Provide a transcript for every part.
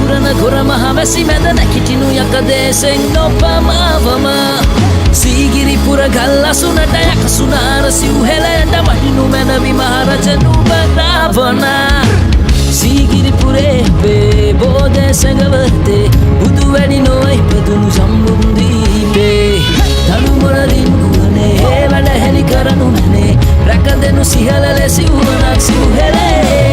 පුරන ගොර මහ වැසි මැද නැකිටිනු යකදේසෙන් නොපමාවම සීගිරිපුර ගල් අසුනට යකසුනාර සිව්හෙලයට වඩිනු මැනවි මහරජ නුඹ රාවණ සීගිරිපුරේ පේ බෝධේ සැඟවතේ බුදු වැඩි නොයි පදුණු සම්බුන්දීපේ දනුමොනරින් නුවනේ ඒ වැඩ හෙළි කරනු මැනේ රැකදෙනු සිහලලෙ සිව්වනක් සිව්හෙලේ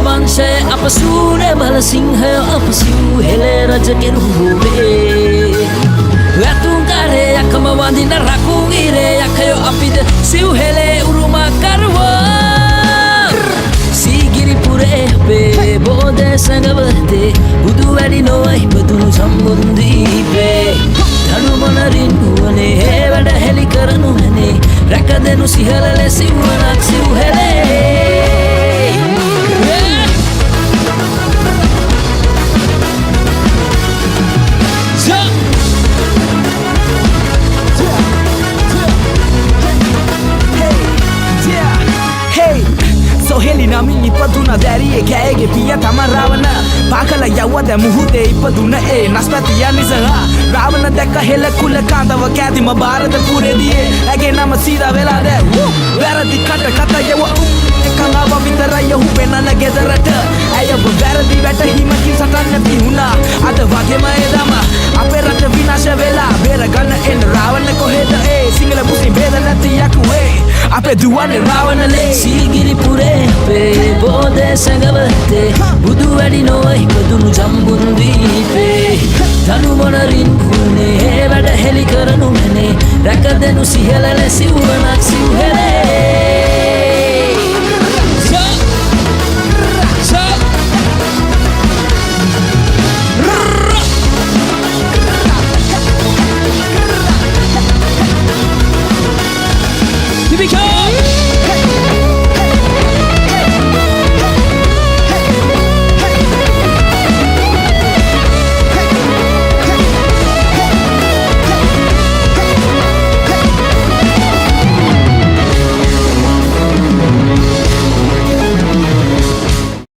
වංශය අප සූර බල සිංහය අප සිව්හෙලේ රජ කෙරුවේ වැතුම් කරේ යකම වඳින රකුන් ඉරේ යකයෝ අපිද සිව්හෙලේ උරුමකරුවෝ සීගිරිපුරේ අපේ බෝධේ සැඟවතේ බුදු වැඩි නොවයි පදුණු සම්බුන්දීපේ දනුමොනරින් නුවනේ ඒ වැඩ හෙළි කරනු මැනේ රැකදෙනු සිහලලෙ සිව්වනක් සිව්හෙලේ හෙලි නමින් ඉපදුන දැරියේ කෑගේ පිය තම රාවණ පාකල යව්වද මුහුදේ ඉපදුන ඒ නස්පතිය නිසහා රාවණ දැක්ක හෙල කුල කාන්දව කෑදිම ಭಾರತ පුරේදී ඇගේ නම සීදා වෙලාද වැරදි කට කත යව එකඟව විතරයි ඔහු වෙනන ගෙදරට ඇයව වැරදි වැටහීමකින් සටන් නැති වුණා අද වගේම එදම අපේ රට විනාශ වෙලා බේරගන්න එන්න රාවණ කොහෙද ඒ සිංහල මුස්ලිම් ભેද නැති යකුවේ අපේ දුවන්නේ රාවණලේ සීගිරිපුරේ අපේ බෝධේ සැඟවතේ බුදු වැඩි නොවයි පදුණු ජම්බුන්දීපේ දනුමොනරින් කුණේ ඒ වැඩ හෙළි කරනු මැනේ